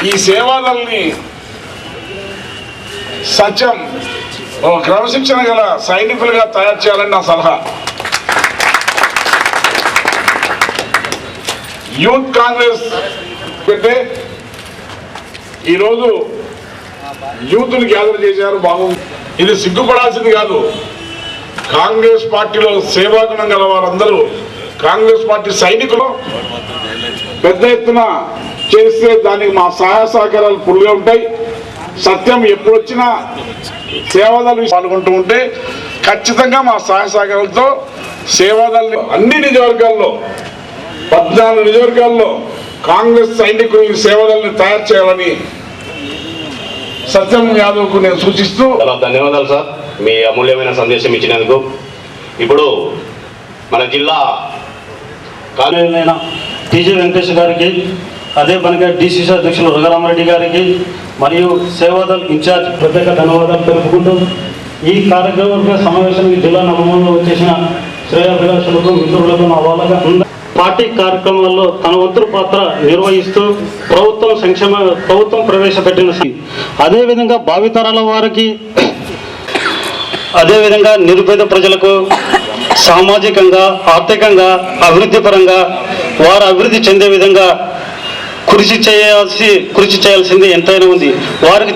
ఈ సేవాదల్ని సత్యం క్రమశిక్షణ గల సైనికులుగా తయారు చేయాలని నా సలహా. యూత్ కాంగ్రెస్ పెట్టే ఈరోజు యూత్ని గ్యాదర్ చేశారు, బాగుంది. ఇది సిగ్గుపడాల్సింది కాదు. కాంగ్రెస్ పార్టీలో సేవాగుణం గల వారందరూ కాంగ్రెస్ పార్టీ సైనికులు పెద్ద ఎత్తున చేస్తే దానికి మా సహాయ సహకారాలు ఫుల్గా ఉంటాయి. సత్యం ఎప్పుడు వచ్చినా సేవాదళ పాల్గొంటూ ఉంటే ఖచ్చితంగా మా సహాయ సహకారాలతో సేవాదళ అన్ని నియోజకవర్గాల్లో 14 నియోజకవర్గాల్లో కాంగ్రెస్ సైనికుల్ని సేవాదళని తయారు చేయాలని సత్యం యాదవ్కు నేను సూచిస్తూ. చాలా ధన్యవాదాలు సార్, మీ అమూల్యమైన సందేశం ఇచ్చినందుకు. ఇప్పుడు మన జిల్లా కార్యాలైన టీజీ వెంకటేష్ గారికి, అదే పనిగా డిసిసి అధ్యక్షులు రఘురామరెడ్డి గారికి మరియు సేవాదళ్ ఇన్ఛార్జ్ ప్రత్యేక ధన్యవాదాలు తెలుపుకుంటూ ఈ కార్యక్రమ సమావేశానికి జిల్లా నగమంలో వచ్చేసిన శ్రేయాభిలాషులకు మిత్రులకు నా వాళ్ళగా పార్టీ కార్యక్రమాల్లో తన వంతు పాత్ర నిర్వహిస్తూ ప్రభుత్వం ప్రవేశపెట్టిన అదేవిధంగా భావితరాల వారికి, అదేవిధంగా నిరుపేద ప్రజలకు సామాజికంగా ఆర్థికంగా అభివృద్ధి పరంగా వారు అభివృద్ధి చెందే విధంగా కృషి చేయాల్సింది ఎంతైనా ఉంది. వారికి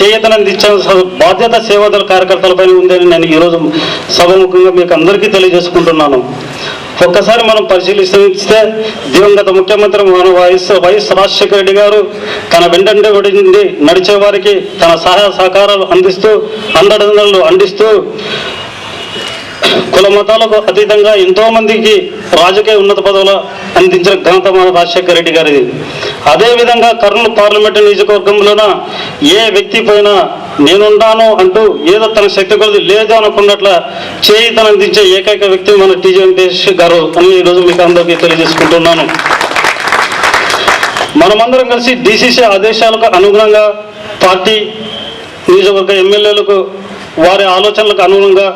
చేయతనందించే బాధ్యత సేవాదళ కార్యకర్తలపైన ఉందని నేను ఈరోజు సభముఖంగా మీకు అందరికీ తెలియజేసుకుంటున్నాను. ఒక్కసారి మనం పరిశీలిస్తే దివంగత ముఖ్యమంత్రి మన వైఎస్ రాజశేఖర రెడ్డి గారు తన వెంటనే నడిచే వారికి తన సహాయ సహకారాలు అందిస్తూ అందిస్తూ కుల మతాలకు అతీతంగా ఎంతో మందికి రాజకీయ ఉన్నత పదవులు అందించిన ఘనత మన రాజశేఖర రెడ్డి గారిది. అదేవిధంగా కర్నూలు పార్లమెంటు నియోజకవర్గంలోన ఏ వ్యక్తి పైన నేనున్నాను అంటూ ఏదో తన శక్తి కొలది లేదు అనుకున్నట్ల చేయితనందించే ఏకైక వ్యక్తి మన టీజీ వెంకటేష్ గారు అని ఈరోజు మీకు అందరికీ తెలియజేసుకుంటున్నాను. మనమందరం కలిసి డిసిసి ఆదేశాలకు అనుగుణంగా పార్టీ నియోజకవర్గ ఎమ్మెల్యేలకు వారి ఆలోచనలకు అనుగుణంగా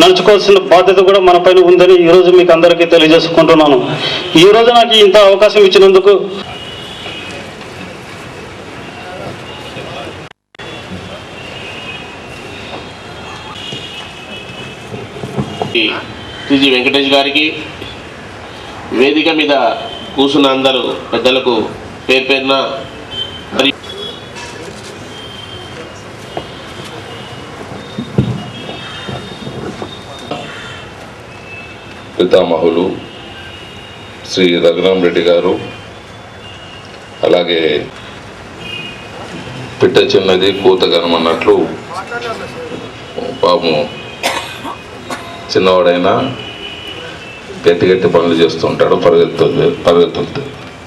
నడుచుకోవాల్సిన బాధ్యత కూడా మన పైన ఉందని ఈరోజు మీకు అందరికీ తెలియజేసుకుంటున్నాను. ఈరోజు నాకు ఇంత అవకాశం ఇచ్చినందుకు టీజీ వెంకటేష్ గారికి, వేదిక మీద కూర్చున్న అందరూ పెద్దలకు పేరు పేరున పితామహులు శ్రీ రఘురామరెడ్డి గారు, అలాగే పిట్ట చిన్నది కూతగనం అన్నట్లు పాపం చిన్నవాడైనా గట్టి పనులు చేస్తుంటాడు,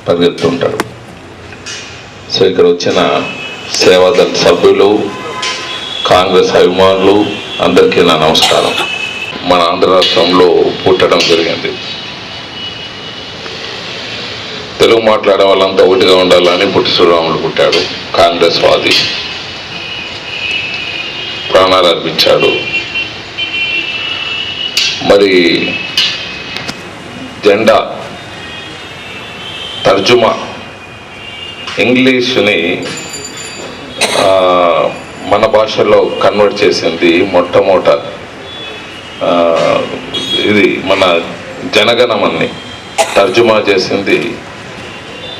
పరిగెత్తుంటాడు. సో ఇక్కడ వచ్చిన సేవాదళ సభ్యులు, కాంగ్రెస్ అభిమానులు అందరికీ నా నమస్కారం. మన ఆంధ్ర రాష్ట్రంలో పుట్టడం జరిగింది. తెలుగు మాట్లాడే వాళ్ళంతా ఒకటిగా ఉండాలని పొట్టి శ్రీరాములు పుట్టాడు. కాంగ్రెస్ వాది, ప్రాణాలు అర్పించాడు. మరి జెండా తర్జుమా ఇంగ్లీష్ని మన భాషలో కన్వర్ట్ చేసింది మొట్టమొదట ఇది మన జనగణమని తర్జుమా చేసింది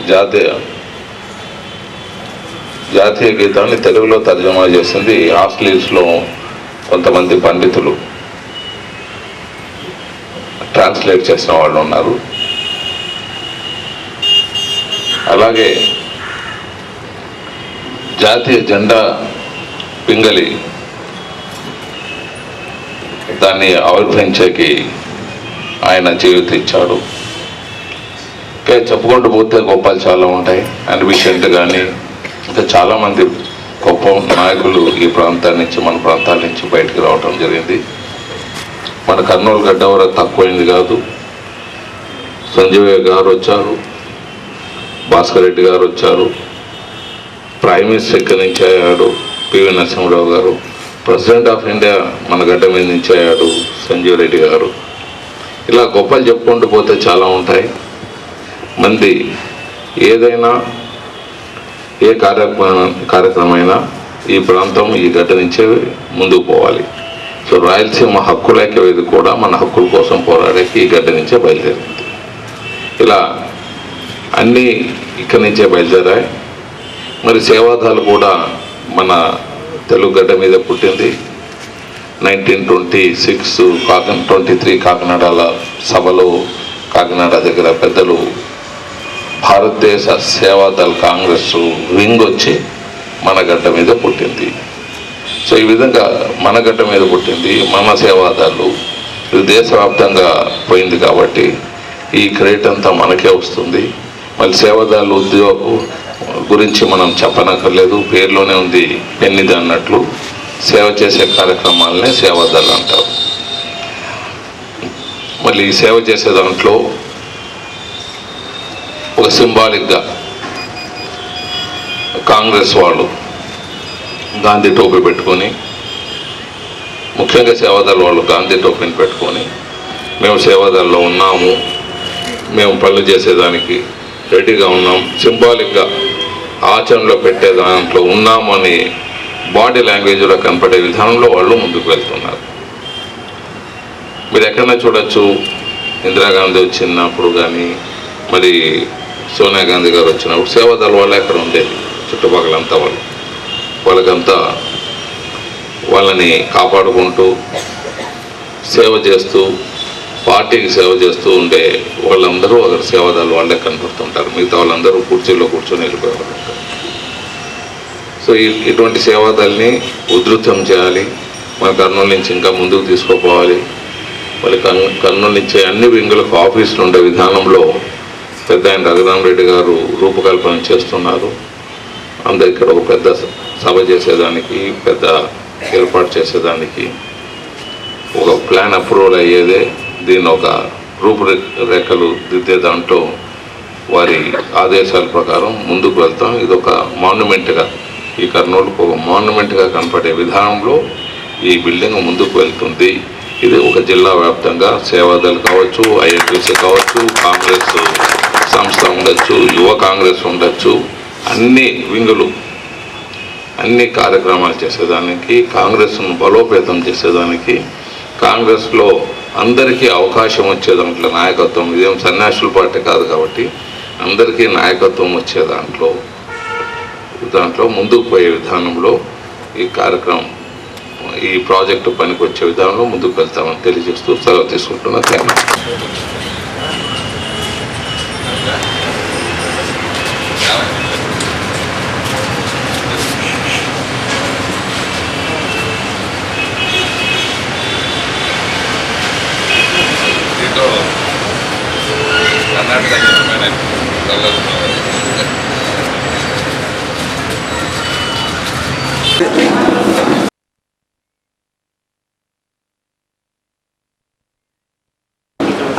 జాతీయ గీతాన్ని తెలుగులో తర్జుమా చేసింది ఆస్ట్రేలియాలో కొంతమంది పండితులు, ట్రాన్స్లేట్ చేసిన వాళ్ళు ఉన్నారు. అలాగే జాతీయ జెండా పింగళి దాన్ని ఆవిర్భవించేకి ఆయన జీవితం ఇచ్చాడు. ఇంకా చెప్పుకుంటూ పోతే గొప్పలు చాలా ఉంటాయి. అన్విషెంట్ కానీ ఇంకా చాలామంది గొప్ప నాయకులు ఈ ప్రాంతాల నుంచి, మన ప్రాంతాల నుంచి బయటకు రావటం జరిగింది. మన కర్నూలు గడ్డ వరకు తక్కువైంది కాదు. సంజీవయ్య గారు వచ్చారు, భాస్కర్ రెడ్డి గారు వచ్చారు, ప్రైమ్ మినిస్టర్ ఇక్కడి నుంచి అయ్యాడు పివి నరసింహరావు గారు, ప్రెసిడెంట్ ఆఫ్ ఇండియా మన గడ్డ మీద నుంచి అయ్యాడు సంజీవ్ రెడ్డి గారు. ఇలా గొప్పలు చెప్పుకుంటూ పోతే చాలా ఉంటాయి. మంది ఏదైనా ఏ కార్యక్రమమైనా ఈ ప్రాంతం ఈ గడ్డ నుంచే ముందుకు పోవాలి. సో రాయలసీమ హక్కుల ఐక్యవేదిక కూడా మన హక్కుల కోసం పోరాడేకి ఈ గడ్డ నుంచే బయలుదేరింది. ఇలా అన్నీ ఇక్కడి నుంచే బయలుదేరాయి. మరి సేవాదాలు కూడా మన తెలుగు గడ్డ మీద పుట్టింది. 1926 23 కాకినాడల సభలో కాకినాడ దగ్గర పెద్దలు భారతదేశ సేవాదళ కాంగ్రెస్ వింగ్ వచ్చి మన గడ్డ మీద పుట్టింది. సో ఈ విధంగా మన గడ్డ మీద పుట్టింది, మన సేవాదాలు ఇది దేశవ్యాప్తంగా పోయింది కాబట్టి ఈ క్రెడిట్ అంతా మనకే వస్తుంది. మళ్ళీ సేవాదాలు ఉద్యోగం గురించి మనం చెప్పనక్కర్లేదు, పేరులోనే ఉంది పెన్నిది అన్నట్లు సేవ చేసే కార్యక్రమాలనే సేవాదాలు అంటారు. మళ్ళీ ఈ సేవ చేసే దాంట్లో ఒక సింబాలిక్గా కాంగ్రెస్ వాళ్ళు గాంధీ టోపీ పెట్టుకొని, ముఖ్యంగా సేవాదాలు వాళ్ళు గాంధీ టోపీని పెట్టుకొని మేము సేవాదాల్లో ఉన్నాము, మేము పనులు చేసేదానికి రెడీగా ఉన్నాం, సింబాలిక్గా ఆచరణలో పెట్టే దాంట్లో ఉన్నాము అని బాడీ లాంగ్వేజ్లో కనపడే విధానంలో వాళ్ళు ముందుకు వెళ్తున్నారు. మీరు ఎక్కడైనా చూడొచ్చు, ఇందిరాగాంధీ వచ్చినప్పుడు కానీ మరి సోనియా గాంధీ గారు వచ్చినప్పుడు సేవాదళ వాళ్ళు ఎక్కడ ఉండేది, చుట్టుపక్కలంతా వాళ్ళకంతా వాళ్ళని కాపాడుకుంటూ సేవ చేస్తూ పార్టీకి సేవ చేస్తూ ఉండే వాళ్ళందరూ అక్కడ సేవాదళ వాళ్ళే కనపడుతుంటారు. మిగతా వాళ్ళందరూ కుర్చీలో కూర్చొని వెళ్ళిపోయేవాళ్ళు. సో ఇటువంటి సేవాదళని ఉధృతం చేయాలి, మన కర్నూలు నుంచి ఇంకా ముందుకు తీసుకుపోవాలి. మరి కర్నూలు నుంచి అన్ని వింగులకు ఆఫీసులు ఉండే విధానంలో పెద్ద ఆయన రఘురామరెడ్డి గారు రూపకల్పన చేస్తున్నారు. అందరు ఇక్కడ ఒక పెద్ద సభ చేసేదానికి, పెద్ద ఏర్పాటు చేసేదానికి ఒక ప్లాన్ అప్రూవల్ అయ్యేదే. దీన్ని ఒక రూపురేఖలు దిద్దే దాంట్లో వారి ఆదేశాల ప్రకారం ముందుకు వెళ్తాం. ఇది ఒక మాన్యుమెంట్గా, ఈ కర్నూలుకు ఒక మాన్యుమెంట్గా కనపడే విధానంలో ఈ బిల్డింగ్ ముందుకు వెళ్తుంది. ఇది ఒక జిల్లా వ్యాప్తంగా సేవాదళ్ కావచ్చు, ఐఎన్టీసీ కావచ్చు, కాంగ్రెస్ సంస్థ ఉండొచ్చు, యువ కాంగ్రెస్ ఉండొచ్చు, అన్ని వింగులు అన్ని కార్యక్రమాలు చేసేదానికి, కాంగ్రెస్ను బలోపేతం చేసేదానికి, కాంగ్రెస్లో అందరికీ అవకాశం వచ్చే దాంట్లో నాయకత్వం, ఇదేం సన్యాసుల పార్టీ కాదు కాబట్టి అందరికీ నాయకత్వం వచ్చే దాంట్లో ముందుకు పోయే విధానంలో ఈ కార్యక్రమం, ఈ ప్రాజెక్టు పనికి వచ్చే విధానంలో ముందుకు వెళ్తామని తెలియజేస్తూ సెలవు తీసుకుంటున్నా. థ్యాంక్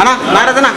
అన్నా నారదనా